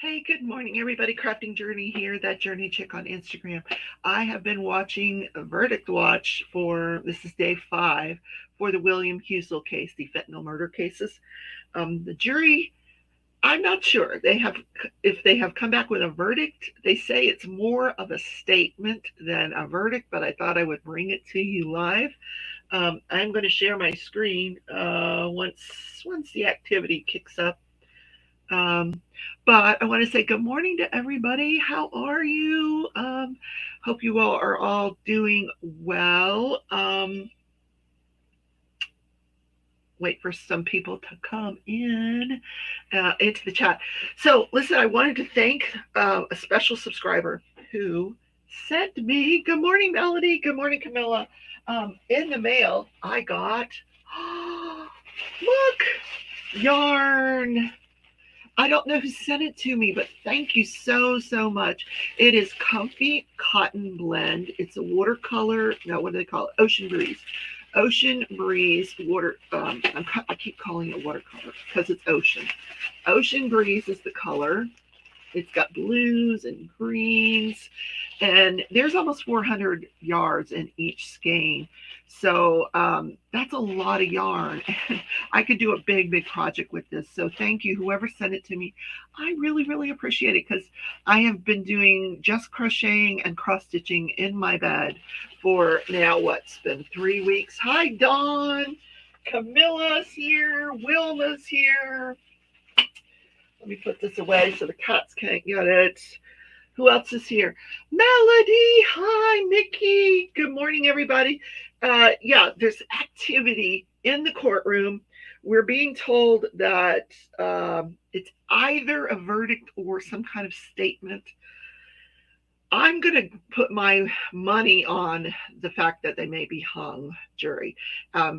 Hey, good morning, everybody. Crafting Journey here, that Journey chick on Instagram. I have been watching a Verdict Watch for this is day 5 for the William Husel case, the fentanyl murder cases. The jury, I'm not sure. If they have come back with a verdict, they say it's more of a statement than a verdict, but I thought I would bring it to you live. I'm going to share my screen once the activity kicks up. Um, but I want to say good morning to everybody. How are you? Hope you all are all doing well. Wait for some people to come into the chat. So, listen, I wanted to thank a special subscriber who sent me. Good morning, Melody. Good morning, Camilla. In the mail, I got. Look, yarn. I don't know who sent it to me, but thank you so much. It is Comfy Cotton Blend. It's a watercolor. No, what do they call it? Ocean Breeze. Ocean Breeze water. I keep calling it watercolor because it's ocean. Ocean Breeze is the color. It's got blues and greens, and there's almost 400 yards in each skein. So that's a lot of yarn. I could do a big project with this. So thank you, whoever sent it to me. I really appreciate it because I have been doing just crocheting and cross stitching in my bed for now what's been 3 weeks. Hi, Dawn. Camilla's here. Wilma's here. Let me put this away so the cats can't get it. Who else is here? Melody. Hi, Mickey. Good morning, everybody. Yeah, there's activity in the courtroom. We're being told that it's either a verdict or some kind of statement. I'm going to put my money on the fact that they may be hung, jury.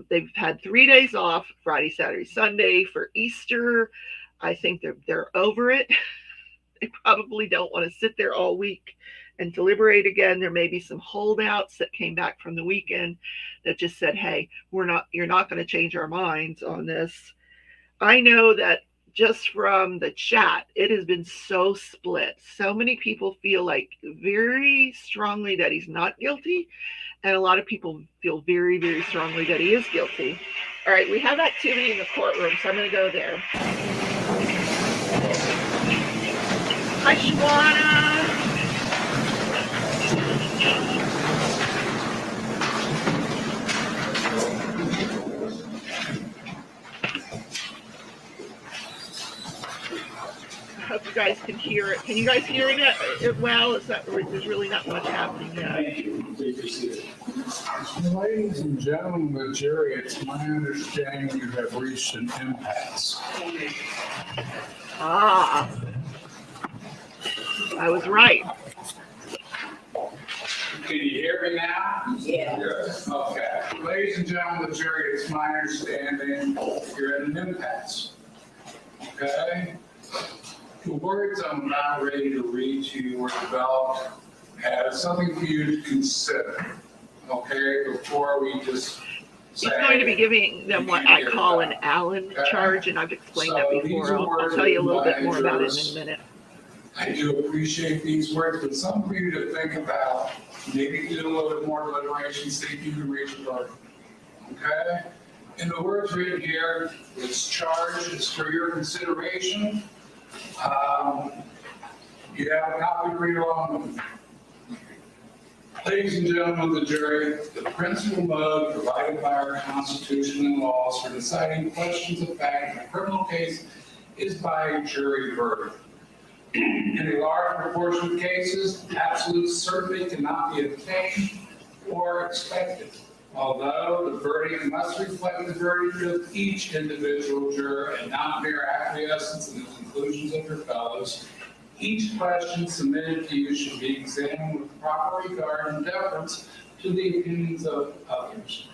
They've had 3 days off, Friday, Saturday, Sunday, for Easter. I think they're over it. They probably don't want to sit there all week and deliberate again. There may be some holdouts that came back from the weekend that just said, "Hey, you're not going to change our minds on this." I know that just from the chat, it has been so split. So many people feel like very strongly that he's not guilty, and a lot of people feel very strongly that he is guilty. All right, we have activity in the courtroom, so I'm going to go there. Hi, Shawana. I hope you guys can hear it. Can you guys hear it well? There's really not much happening yet. Ladies and gentlemen of the jury, it's my understanding you have reached an impasse. Ah, I was right. Can you hear me now? Yeah. Yes. Okay. Ladies and gentlemen of the jury, it's my understanding you're in an impasse. Okay? The words I'm about ready to read to you were developed as something for you to consider. Okay? Before we just He's going to be giving them what I call an Allen charge, and I've explained that before. I'll tell you a little bit more about it in a minute. I do appreciate these words, but something for you to think about. Maybe do a little bit more deliberation, see if you can reach a verdict. Okay? And the words written here, this charge is for your consideration. You have a copy to read along with. Ladies and gentlemen of the jury, the principal mode provided by our Constitution and laws for deciding questions of fact in a criminal case is by jury verdict. In a large proportion of cases, absolute certainty cannot be obtained or expected. Although the verdict must reflect the verdict of each individual juror and not mere acquiescence in the conclusions of their fellows, each question submitted to you should be examined with proper regard and deference to the opinions of others.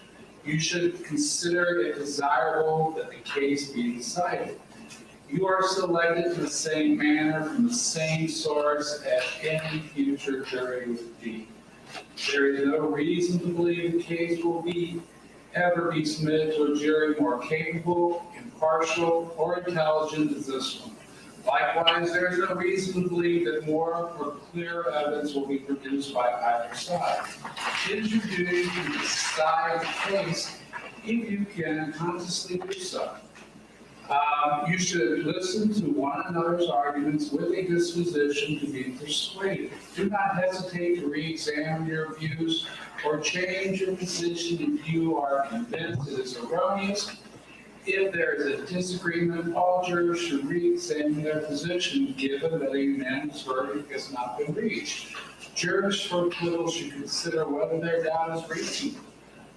You should consider it desirable that the case be decided. You are selected in the same manner from the same source as any future jury would be. There is no reason to believe the case will ever be submitted to a jury more capable, impartial, or intelligent as this one. Likewise, there is no reason to believe that more or clearer evidence will be produced by either side. It is your duty to decide the case if you can consciously do so. You should listen to one another's arguments with a disposition to be persuaded. Do not hesitate to re-examine your views or change your position if you are convinced it is erroneous. If there is a disagreement, all jurors should re-examine their position given that a unanimous verdict has not been reached. Jurors for acquittal should consider whether their doubt is reasonable,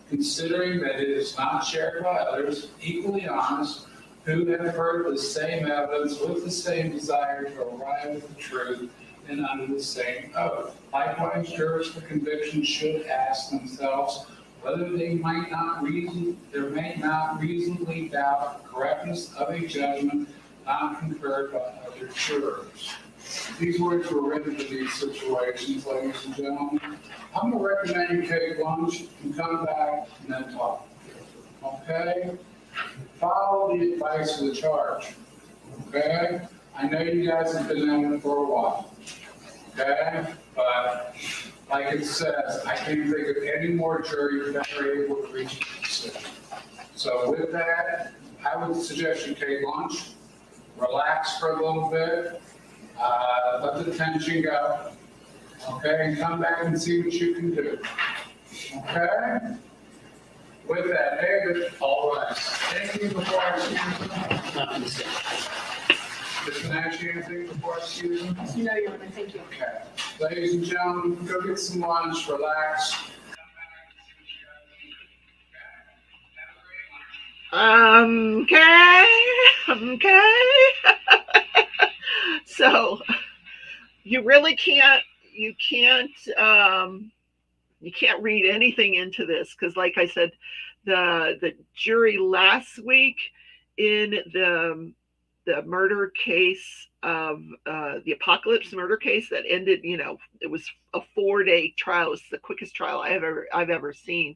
considering that it is not shared by others, equally honest, who have heard the same evidence with the same desire to arrive at the truth and under the same oath. Likewise, jurors for conviction should ask themselves whether they may not reasonably doubt the correctness of a judgment not conferred by other jurors. These words were written for these situations, ladies and gentlemen. I'm going to recommend you take lunch and come back and then talk. Okay? Follow the advice of the charge. Okay? I know you guys have been at it for a while. Okay? But like it says, I can't think of any more juries that are able to reach a decision. So with that, I would suggest you take lunch, relax for a little bit, let the tension go, okay, and come back and see what you can do. Okay? With that, David. All right. Anything before I excuse Nothing to say. Can I ask you anything before I excuse you? No, Your Honor, thank you. Okay. Ladies and gentlemen, go get some lunch, relax. Okay. So you really can't read anything into this because, like I said, the jury last week in the murder case of the Apocalypse murder case that ended, it was a 4-day trial. It was the quickest trial I've ever seen.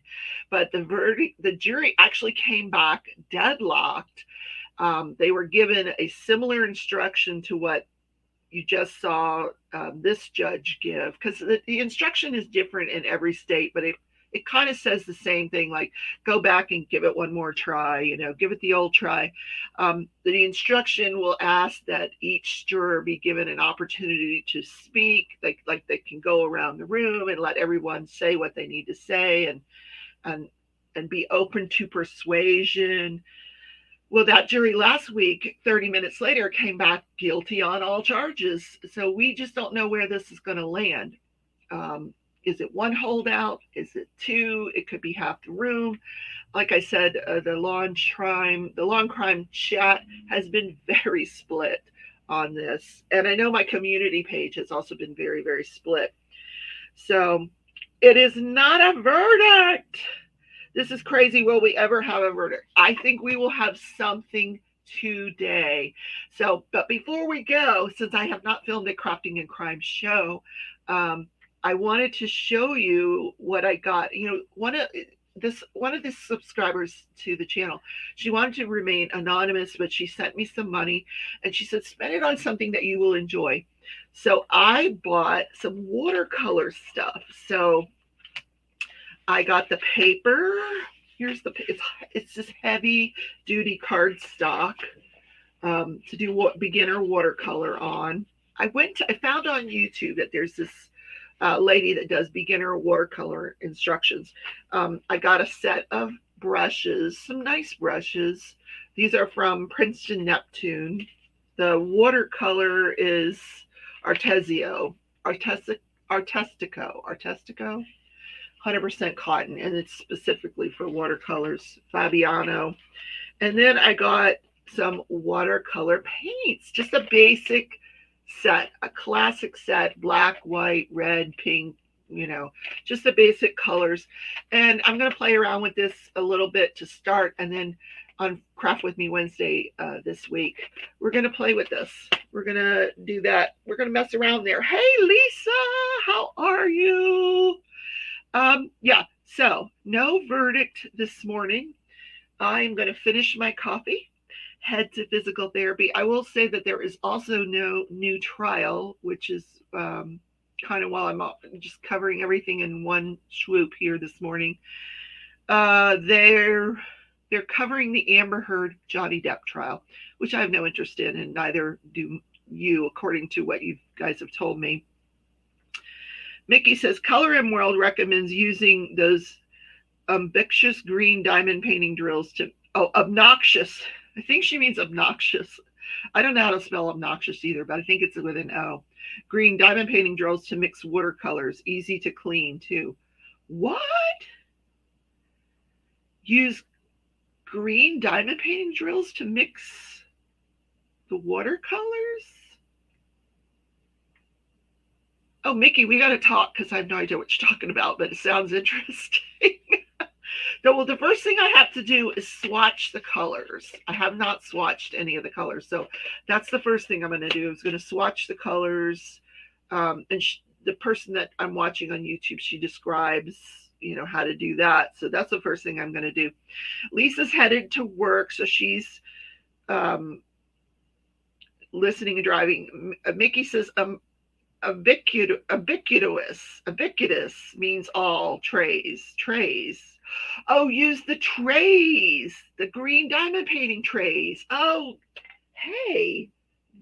But the jury actually came back deadlocked. They were given a similar instruction to what you just saw this judge give, because the instruction is different in every state, but it kind of says the same thing, like go back and give it one more try, give it the old try. The instruction will ask that each juror be given an opportunity to speak, like they can go around the room and let everyone say what they need to say and be open to persuasion. Well, that jury last week, 30 minutes later, came back guilty on all charges. So we just don't know where this is going to land. Is it one holdout? Is it two? It could be half the room. Like I said, the law crime chat has been very split on this. And I know my community page has also been very, very split. So it is not a verdict. This is crazy. Will we ever have a verdict? I think we will have something today. So, but before we go, since I have not filmed a Crafting and Crime show, I wanted to show you what I got. One of the subscribers to the channel, she wanted to remain anonymous, but she sent me some money and she said, spend it on something that you will enjoy. So I bought some watercolor stuff. So I got the paper. It's this heavy duty cardstock to do beginner watercolor on. I found on YouTube that there's this lady that does beginner watercolor instructions. I got a set of brushes, some nice brushes. These are from Princeton Neptune. The watercolor is Artestico, 100% cotton, and it's specifically for watercolors, Fabiano. And then I got some watercolor paints, just a basic set, a classic set, black, white, red, pink, just the basic colors. And I'm going to play around with this a little bit to start, and then on Craft With Me Wednesday this week, we're going to play with this. We're going to do that. We're going to mess around there. Hey, Lisa, how are you? So no verdict this morning. I'm going to finish my coffee, head to physical therapy. I will say that there is also no new trial, which is kind of while I'm just covering everything in one swoop here this morning. They're covering the Amber Heard Johnny Depp trial, which I have no interest in, and neither do you, according to what you guys have told me. Mickey says Color M World recommends using those obnoxious green diamond painting drills to obnoxious. I think she means obnoxious. I don't know how to spell obnoxious either, but I think it's with an O. Green diamond painting drills to mix watercolors, easy to clean too. What? Use green diamond painting drills to mix the watercolors? Oh, Mickey, we got to talk because I have no idea what you're talking about, but it sounds interesting. Well, the first thing I have to do is swatch the colors. I have not swatched any of the colors. So that's the first thing I'm going to do. Is going to swatch the colors. And the person that I'm watching on YouTube, she describes, how to do that. So that's the first thing I'm going to do. Lisa's headed to work. So she's listening and driving. Mickey says, ubiquitous means all. Trays. Oh, use the trays, the green diamond painting trays. Oh, hey,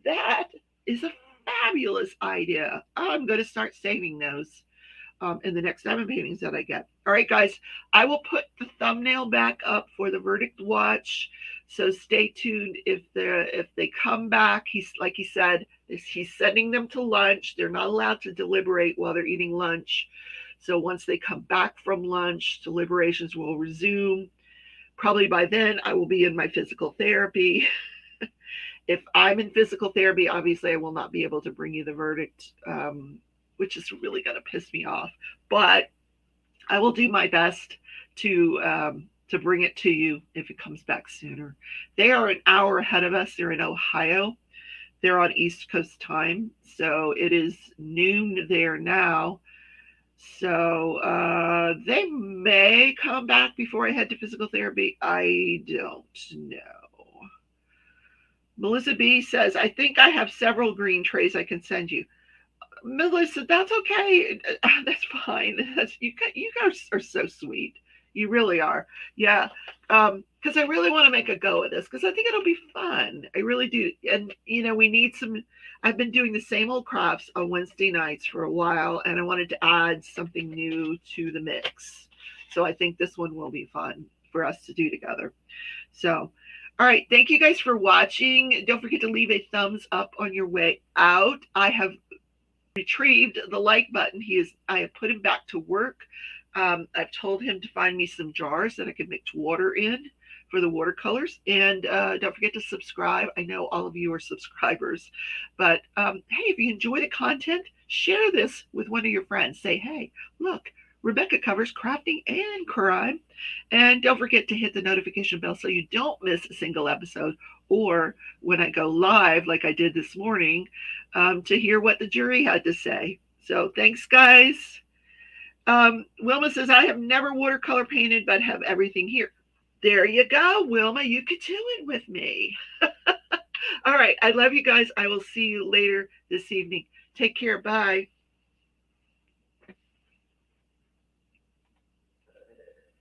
that is a fabulous idea. I'm going to start saving those in the next diamond paintings that I get. All right, guys, I will put the thumbnail back up for the verdict watch. So stay tuned. If they come back, like he said, he's sending them to lunch. They're not allowed to deliberate while they're eating lunch. So once they come back from lunch, deliberations will resume. Probably by then, I will be in my physical therapy. If I'm in physical therapy, obviously I will not be able to bring you the verdict, which is really going to piss me off. But I will do my best to bring it to you if it comes back sooner. They are an hour ahead of us. They're in Ohio. They're on East Coast time. So it is noon there now. So they may come back before I head to physical therapy. I don't know. Melissa B says, I think I have several green trays I can send you. Melissa, that's okay. That's fine. You guys are so sweet. You really are. Yeah. Because I really want to make a go of this because I think it'll be fun. I really do. And, we need some. I've been doing the same old crafts on Wednesday nights for a while, and I wanted to add something new to the mix. So I think this one will be fun for us to do together. So, all right. Thank you guys for watching. Don't forget to leave a thumbs up on your way out. I have retrieved the like button. I have put him back to work. I've told him to find me some jars that I can mix water in for the watercolors. And don't forget to subscribe. I know all of you are subscribers. But hey, if you enjoy the content, share this with one of your friends. Say, hey, look, Rebecca covers crafting and crime. And don't forget to hit the notification bell so you don't miss a single episode, or when I go live like I did this morning, to hear what the jury had to say. So thanks, guys. Wilma says, I have never watercolor painted, but have everything here. There you go, Wilma. You could do it with me. All right. I love you guys. I will see you later this evening. Take care. Bye.